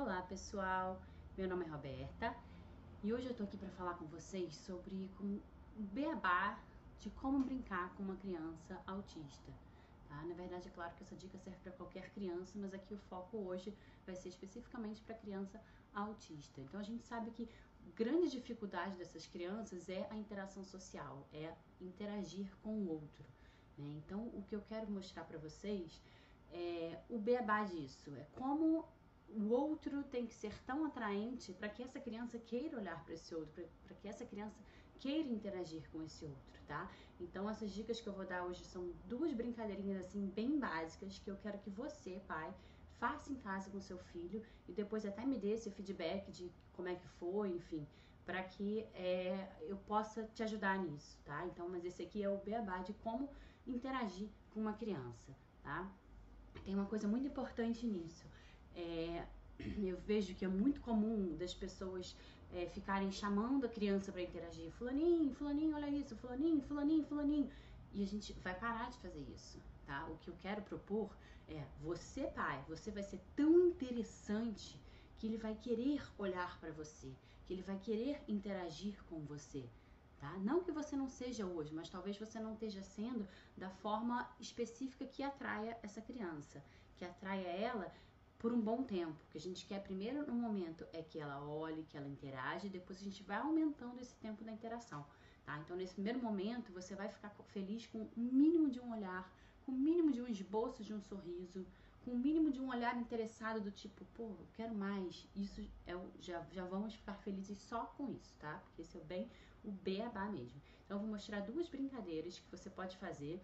Olá pessoal, meu nome é Roberta e hoje eu tô aqui para falar com vocês sobre o beabá de como brincar com uma criança autista, tá? Na verdade, é claro que essa dica serve para qualquer criança, mas aqui o foco hoje vai ser especificamente para criança autista. Então a gente sabe que a grande dificuldade dessas crianças é a interação social, é interagir com o outro, né? Então o que eu quero mostrar para vocês é o beabá disso, é como o outro tem que ser tão atraente para que essa criança queira olhar para esse outro, para que essa criança queira interagir com esse outro, tá? Então essas dicas que eu vou dar hoje são duas brincadeirinhas assim bem básicas que eu quero que você, pai, faça em casa com seu filho e depois até me dê esse feedback de como é que foi, enfim, para que eu possa te ajudar nisso, tá? Então, mas esse aqui é o beabá de como interagir com uma criança, tá? Tem uma coisa muito importante nisso. Eu vejo que é muito comum das pessoas ficarem chamando a criança para interagir. Fulaninho, fulaninho, olha isso, fulaninho, fulaninho, fulaninho. E a gente vai parar de fazer isso, tá? O que eu quero propor é, você, pai, você vai ser tão interessante que ele vai querer olhar para você, que ele vai querer interagir com você. Tá? Não que você não seja hoje, mas talvez você não esteja sendo da forma específica que atraia essa criança, que atraia ela por um bom tempo. O que a gente quer primeiro no momento é que ela olhe, que ela interage, e depois a gente vai aumentando esse tempo da interação. Tá? Então, nesse primeiro momento, você vai ficar feliz com o mínimo de um olhar, com o mínimo de um esboço de um sorriso, com o mínimo de um olhar interessado do tipo, pô, eu quero mais. Isso já vamos ficar felizes só com isso, tá? Porque esse é o beabá mesmo. Então, eu vou mostrar duas brincadeiras que você pode fazer,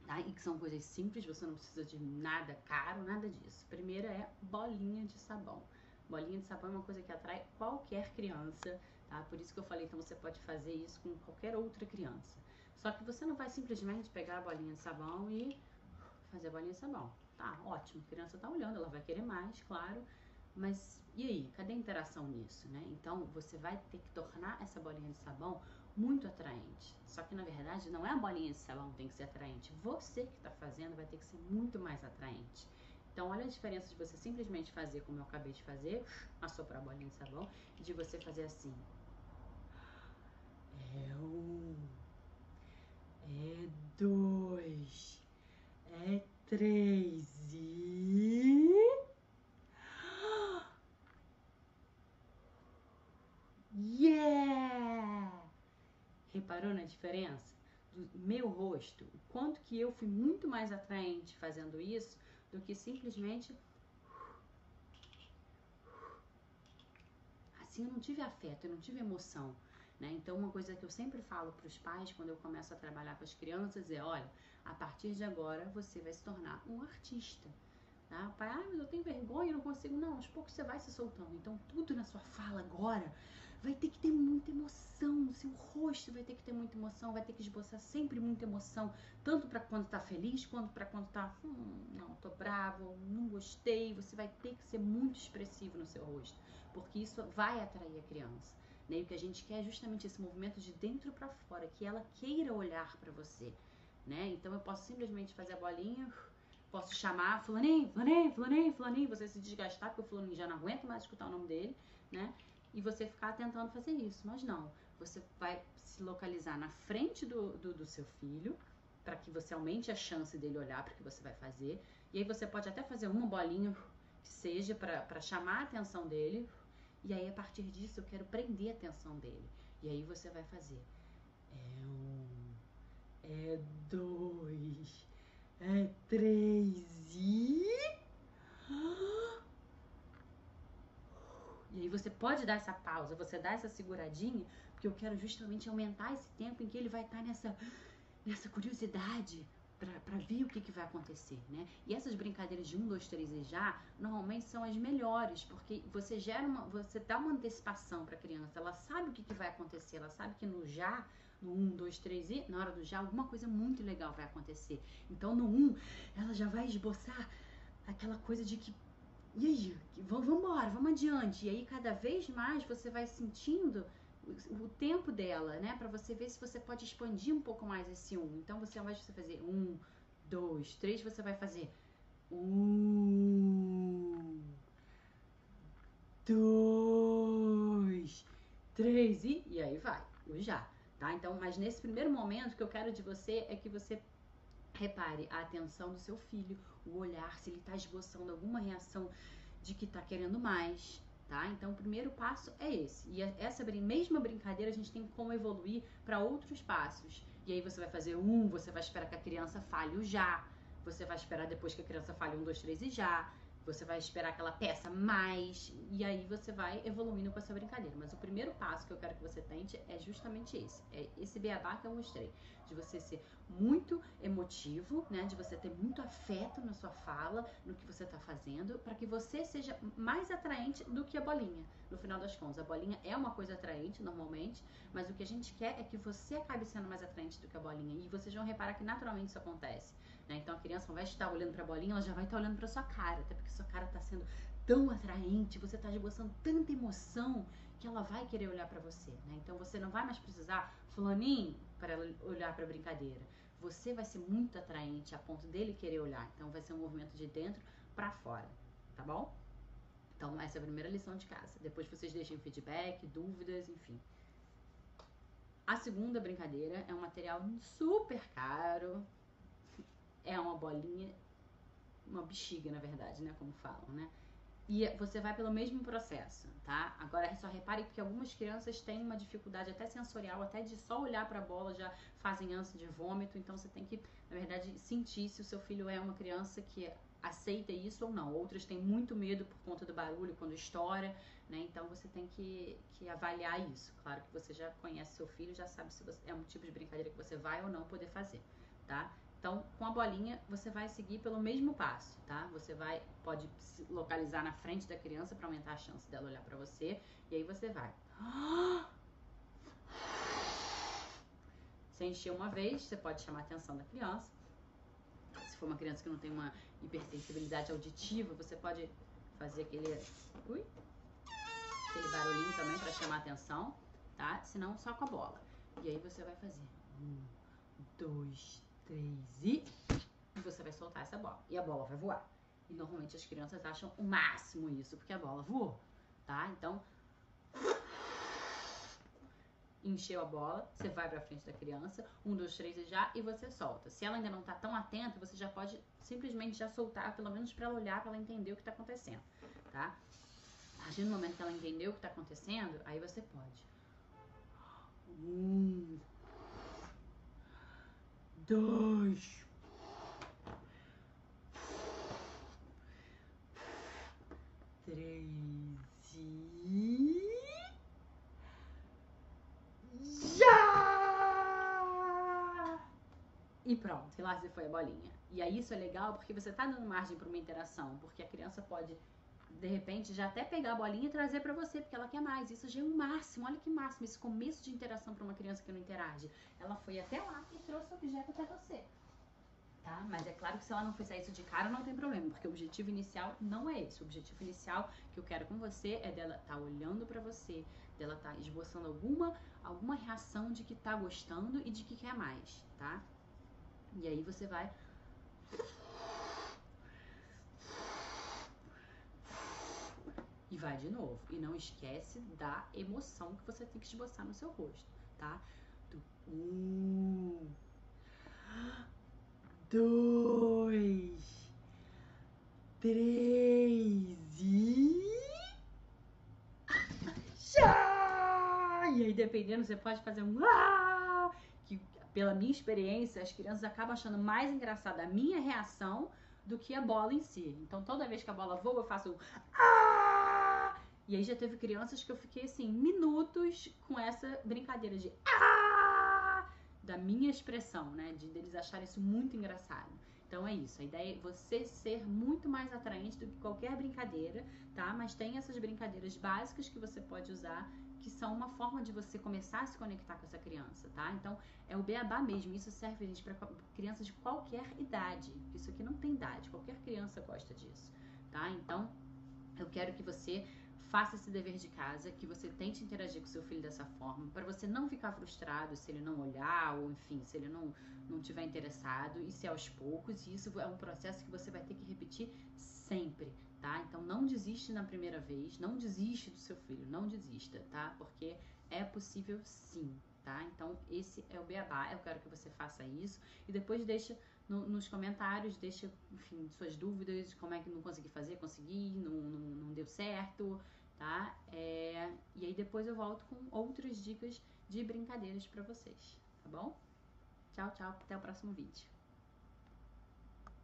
tá? E que são coisas simples, você não precisa de nada caro, nada disso. Primeira é bolinha de sabão. Bolinha de sabão é uma coisa que atrai qualquer criança, tá? Por isso que eu falei, então você pode fazer isso com qualquer outra criança. Só que você não vai simplesmente pegar a bolinha de sabão e fazer a bolinha de sabão. Tá, ótimo, a criança tá olhando, ela vai querer mais, claro. Mas e aí, cadê a interação nisso, né? Então você vai ter que tornar essa bolinha de sabão muito atraente. Só que na verdade não é a bolinha de sabão que tem que ser atraente, você que está fazendo vai ter que ser muito mais atraente. Então olha a diferença de você simplesmente fazer como eu acabei de fazer, assoprar a bolinha de sabão, e de você fazer assim. É um, é dois, é três e... Yeah! Reparou na diferença? Do meu rosto, o quanto que eu fui muito mais atraente fazendo isso do que simplesmente assim. Eu não tive afeto, eu não tive emoção, né? Então uma coisa que eu sempre falo para os pais quando eu começo a trabalhar com as crianças é, olha, a partir de agora você vai se tornar um artista. Tá? Pai, mas eu tenho vergonha, eu não consigo. Não, aos poucos você vai se soltando. Então, tudo na sua fala agora vai ter que ter muita emoção. O seu rosto vai ter que ter muita emoção, vai ter que esboçar sempre muita emoção. Tanto para quando tá feliz, quanto para quando tá, não, tô bravo, não gostei. Você vai ter que ser muito expressivo no seu rosto, porque isso vai atrair a criança. Né? E o que a gente quer é justamente esse movimento de dentro para fora, que ela queira olhar para você. Né? Então, eu posso simplesmente fazer a bolinha. Posso chamar fulaninho, fulaninho, fulaninho, fulaninho, você se desgastar porque o fulaninho já não aguenta mais escutar o nome dele, né? E você ficar tentando fazer isso. Mas não, você vai se localizar na frente do seu filho, para que você aumente a chance dele olhar para o que você vai fazer. E aí você pode até fazer uma bolinha que seja para chamar a atenção dele. E aí a partir disso eu quero prender a atenção dele. E aí você vai fazer. É um, é dois, é três e... E aí você pode dar essa pausa, você dá essa seguradinha, porque eu quero justamente aumentar esse tempo em que ele vai estar nessa curiosidade para ver o que vai acontecer, né? E essas brincadeiras de 1, 2, 3 e já, normalmente são as melhores, porque você você dá uma antecipação para a criança, ela sabe o que vai acontecer, ela sabe que no já, no 1, 2, 3 e, na hora do já, alguma coisa muito legal vai acontecer. Então no 1, ela já vai esboçar aquela coisa de que e aí, vamos embora, vamos adiante. E aí, cada vez mais, você vai sentindo o tempo dela, né? Pra você ver se você pode expandir um pouco mais esse 1. Então, você, ao invés de você fazer 1, 2, 3, você vai fazer 1, 2, 3 e aí vai, o já, tá? Então, mas nesse primeiro momento, o que eu quero de você é que você repare a atenção do seu filho, o olhar, se ele tá esboçando alguma reação de que tá querendo mais, tá? Então, o primeiro passo é esse. E essa mesma brincadeira a gente tem como evoluir para outros passos. E aí você vai fazer você vai esperar que a criança fale o já. Você vai esperar depois que a criança fale 1, 2, 3 e já. Você vai esperar que ela peça mais. E aí você vai evoluindo com essa brincadeira. Mas o primeiro passo que eu quero que você tente é justamente esse. É esse beabá que eu mostrei. De você ser muito emotivo, né? De você ter muito afeto na sua fala, no que você tá fazendo, para que você seja mais atraente do que a bolinha. No final das contas, a bolinha é uma coisa atraente, normalmente, mas o que a gente quer é que você acabe sendo mais atraente do que a bolinha. E vocês vão reparar que naturalmente isso acontece, né? Então a criança, ao invés de estar olhando pra bolinha, ela já vai estar olhando pra sua cara, até porque sua cara tá sendo tão atraente, você tá esboçando tanta emoção que ela vai querer olhar pra você, né? Então você não vai mais precisar, fulaninho, para ela olhar pra brincadeira. Você vai ser muito atraente a ponto dele querer olhar. Então vai ser um movimento de dentro pra fora, tá bom? Então essa é a primeira lição de casa. Depois vocês deixem feedback, dúvidas, enfim. A segunda brincadeira é um material super caro. É uma bolinha, uma bexiga, na verdade, né? Como falam, né? E você vai pelo mesmo processo, tá? Agora só repare que algumas crianças têm uma dificuldade até sensorial, até de só olhar pra bola já fazem ânsia de vômito. Então você tem que, na verdade, sentir se o seu filho é uma criança que aceita isso ou não. Outras têm muito medo por conta do barulho quando estoura, né? Então você tem que avaliar isso. Claro que você já conhece seu filho, já sabe se é um tipo de brincadeira que você vai ou não poder fazer, tá? Então, com a bolinha, você vai seguir pelo mesmo passo, tá? Você pode se localizar na frente da criança para aumentar a chance dela olhar para você. E aí você vai. Você encher uma vez, você pode chamar a atenção da criança. Se for uma criança que não tem uma hipersensibilidade auditiva, você pode fazer aquele barulhinho também para chamar a atenção, tá? Se não, só com a bola. E aí você vai fazer 1, 2, 3 e você vai soltar essa bola. E a bola vai voar. E normalmente as crianças acham o máximo isso, porque a bola voou, tá? Então, encheu a bola, você vai pra frente da criança, 1, 2, 3 e já, e você solta. Se ela ainda não tá tão atenta, você já pode simplesmente já soltar, pelo menos pra ela olhar, pra ela entender o que tá acontecendo, tá? A partir do momento que ela entendeu o que tá acontecendo, aí você pode. 1, 2, 3 e já! E pronto, e lá se foi a bolinha. E aí isso é legal porque você tá dando margem para uma interação, porque a criança pode de repente já até pegar a bolinha e trazer para você, porque ela quer mais. Isso já é o máximo. Olha que máximo esse começo de interação para uma criança que não interage. Ela foi até lá e trouxe o objeto até você. Tá? Mas é claro que se ela não fizer isso de cara, não tem problema, porque o objetivo inicial não é esse. O objetivo inicial que eu quero com você é dela estar olhando pra você, dela estar esboçando alguma reação de que tá gostando e de que quer mais, tá? E aí você vai... E vai de novo. E não esquece da emoção que você tem que esboçar no seu rosto, tá? 1, 2, 3 e já! E aí, dependendo, você pode fazer um que, pela minha experiência, as crianças acabam achando mais engraçada a minha reação do que a bola em si. Então, toda vez que a bola voa, eu faço um E aí já teve crianças que eu fiquei, assim, minutos com essa brincadeira de da minha expressão, né? Deles acharem isso muito engraçado. Então é isso, a ideia é você ser muito mais atraente do que qualquer brincadeira, tá? Mas tem essas brincadeiras básicas que você pode usar, que são uma forma de você começar a se conectar com essa criança, tá? Então é o beabá mesmo, isso serve, gente, para crianças de qualquer idade. Isso aqui não tem idade, qualquer criança gosta disso, tá? Então eu quero que você faça esse dever de casa, que você tente interagir com seu filho dessa forma, para você não ficar frustrado se ele não olhar, ou enfim, se ele não tiver interessado, e se aos poucos, e isso é um processo que você vai ter que repetir sempre, tá? tá? Então não desiste na primeira vez, não desiste do seu filho, não desista, tá? Porque é possível sim, tá? Então esse é o beabá, eu quero que você faça isso e depois deixa nos comentários, deixa, enfim, suas dúvidas, como é que não consegui fazer, consegui, não deu certo, tá? E aí depois eu volto com outras dicas de brincadeiras pra vocês, tá bom? Tchau, tchau, até o próximo vídeo.